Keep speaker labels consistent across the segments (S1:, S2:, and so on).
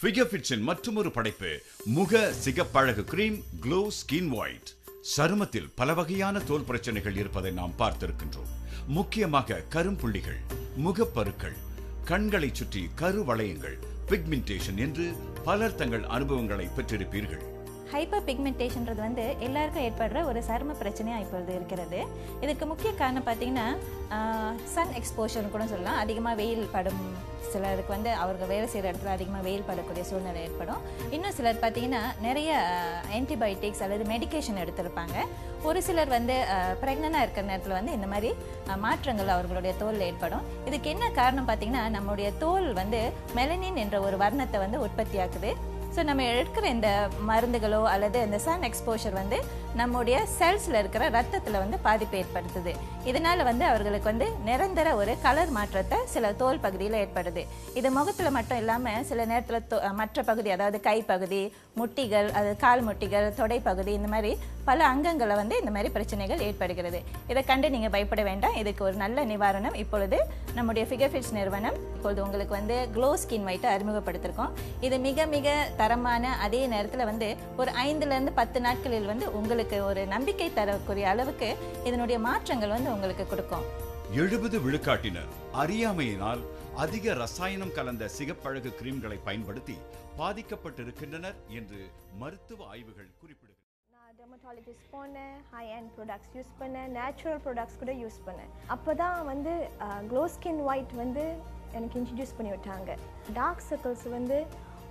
S1: ஃபிகர்ஃபிட்ஸின் மற்றொரு படைப்பு முக சிகப்பழகு கிரீம் க்ளோ ஸ்கின் ஒயிட். சருமத்தில் பல வகையான தோல் பிரச்சனைகள் இருப்பதை நாம் பார்த்திருக்கின்றோம். முக்கியமாக கரும்புள்ளிகள், முகப்பருக்கள், கண்களை சுற்றி கருவளையங்கள், பிக்மெண்டேஷன் என்று பலர் தங்கள் அனுபவங்களை பெற்றிருப்பீர்கள்.
S2: ஹைப்பர் பிக்மெண்டேஷன்றது வந்து எல்லாருக்கும் ஏற்படுற ஒரு சரும பிரச்சனையாக இப்பொழுது இருக்கிறது. இதுக்கு முக்கிய காரணம் பார்த்தீங்கன்னா சன் எக்ஸ்போஷர்னு கூட சொல்லலாம். அதிகமாக வெயில் படும் சிலருக்கு வந்து அவர்கள் வேலை செய்கிற இடத்துல அதிகமாக வெயில் படக்கூடிய சூழ்நிலை ஏற்படும். இன்னும் சிலர் பார்த்தீங்கன்னா நிறைய ஆன்டிபயோட்டிக்ஸ் அல்லது மெடிக்கேஷன் எடுத்திருப்பாங்க. ஒரு சிலர் வந்து ப்ரெக்னெண்ட்டாக இருக்கிற நேரத்தில் வந்து இந்த மாதிரி மாற்றங்கள் அவர்களுடைய தோலில் ஏற்படும். இதுக்கு என்ன காரணம் பார்த்தீங்கன்னா நம்முடைய தோல் வந்து மெலனின் என்ற ஒரு வர்ணத்தை வந்து உற்பத்தியாக்குது. ஸோ நம்ம எடுக்கிற இந்த மருந்துகளோ அல்லது இந்த சன் எக்ஸ்போஷர் வந்து நம்முடைய செல்ஸில் இருக்கிற ரத்தத்தில் வந்து பாதிப்பு ஏற்படுத்துது. இதனால் வந்து அவர்களுக்கு வந்து நிரந்தர ஒரு கலர் மாற்றத்தை சில தோல் பகுதியில் ஏற்படுது. இது முகத்தில் மட்டும் இல்லாமல் சில நேரத்தில் மற்ற பகுதி, அதாவது கைப்பகுதி, முட்டிகள், அது கால் முட்டிகள், தொடை பகுதி, இந்த மாதிரி பல அங்கங்களை வந்து இந்த மாதிரி பிரச்சனைகள் ஏற்படுகிறது. இதை கண்டு நீங்கள் பயப்பட வேண்டாம். இதுக்கு ஒரு நல்ல நிவாரணம் இப்பொழுது நம்முடைய ஃபிகர்ஃபிட்ஸ் நிறுவனம் இப்பொழுது உங்களுக்கு வந்து க்ளோ ஸ்கின் ஒயிட்டை அறிமுகப்படுத்திருக்கோம். இது மிக மிக தரமான, அதே நேரத்தில் வந்து ஒரு 5லிருந்து 10 நாட்களில் வந்து உங்களுக்கு ஒரு நம்பிக்கை தரக்கூடிய அளவுக்கு இதனுடைய மாற்றங்கள் வந்து உங்களுக்கு கொடுக்கும்.
S1: 70 விழுக்காட்டினர் அறியாமையினால் அதிக ரசாயனம் கலந்த சிகப்பழகு கிரீம்களை பயன்படுத்தி பாதிக்கப்பட்டிருக்கின்றனர் என்று மருத்துவ ஆய்வுகள் குறிப்பிடுகின்றன.
S3: நான் டெர்மட்டாலஜிஸ்ட் போனேன், ஹை அண்ட் ப்ராடக்ட்ஸ் யூஸ் பண்ணேன், நேச்சுரல் ப்ராடக்ட்ஸ் கூட யூஸ் பண்ணேன். அப்போ தான் வந்து க்ளோ ஸ்கின் ஒயிட் வந்து எனக்கு இன்ட்ரடியூஸ் பண்ணி விட்டாங்க. டார்க் சர்க்கிள்ஸ் வந்து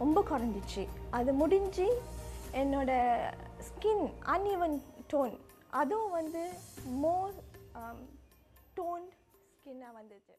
S3: ரொம்ப குறைஞ்சிச்சு. அது முடிஞ்சு என்னோட ஸ்கின் அன்இவன் டோன், அதுவும் வந்து மோர் டோன்ட் ஸ்கின்னாக வந்துச்சு.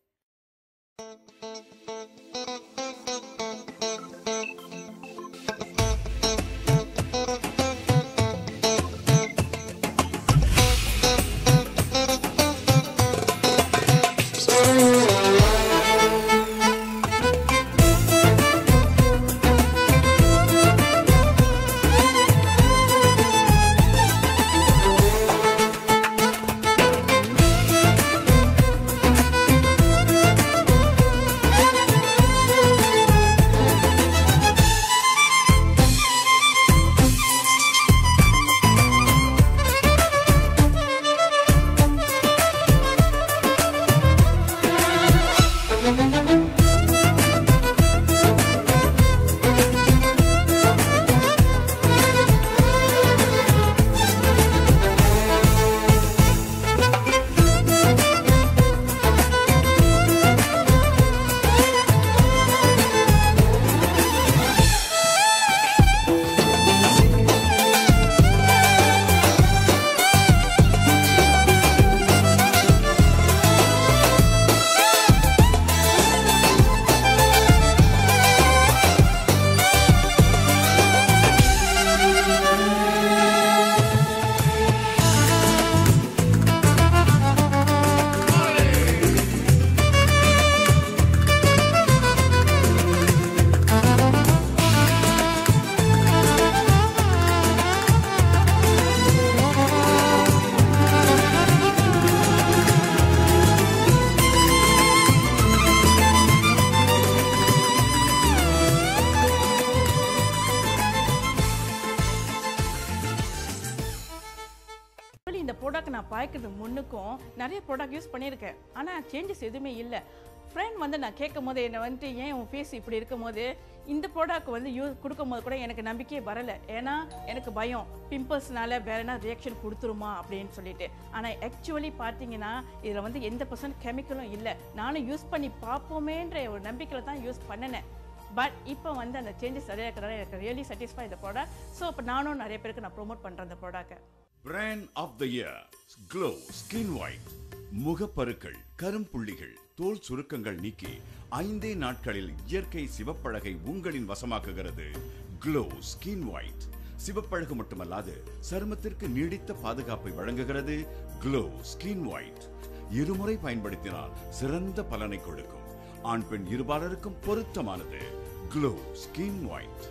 S4: இந்த ப்ராடக்ட் நான் பாய்க்கிறது முன்னுக்கும் நிறைய ப்ராடக்ட் யூஸ் பண்ணியிருக்கேன். ஆனால் சேஞ்சஸ் எதுவுமே இல்லை. ஃப்ரெண்ட் வந்து நான் கேட்கும் போது என்னை வந்துட்டு ஏன் உன் ஃபேஸ் இப்படி இருக்கும் போது இந்த ப்ராடக்ட் வந்து கொடுக்கும் போது கூட எனக்கு நம்பிக்கையே வரலை. ஏன்னா எனக்கு பயம், பிம்பிள்ஸ்னால வேற என்ன ரியாக்ஷன் கொடுத்துருமா அப்படின்னு சொல்லிட்டு. ஆனால் ஆக்சுவலி பார்த்தீங்கன்னா இதில் வந்து எந்த % கெமிக்கலும் இல்லை. நானும் யூஸ் பண்ணி பார்ப்போமேன்ற ஒரு நம்பிக்கையில் தான் யூஸ் பண்ணினேன். பட் இப்போ வந்து அந்த சேஞ்சஸ் நிறைய இருக்கிறதால எனக்கு ரியலி சாட்டிஸ்ஃபை இந்த ப்ராடக்ட். ஸோ இப்போ நானும் நிறைய பேருக்கு நான் ப்ரோமோட் பண்ணுறேன் இந்த ப்ராடக்ட்டை.
S1: Brand of the year glow skin white. முகப்பருக்கள், கரும்புள்ளிகள், தோல் சுருக்கங்கள் நீக்கி 5 நாட்களில் இயற்கை சிவப்பழகை உங்களின் வசமாக்குகிறது க்ளோ ஸ்கின் ஒயிட். சிவப்பழகு மட்டுமல்லாது சருமத்திற்கு நீடித்த பாதுகாப்பை வழங்குகிறது க்ளோ ஸ்கின் ஒயிட். இருமுறை பயன்படுத்தினால் சிறந்த பலனை கொடுக்கும். ஆண் பெண் இருபாலருக்கும் பொருத்தமானது க்ளோ ஸ்கின் ஒயிட்.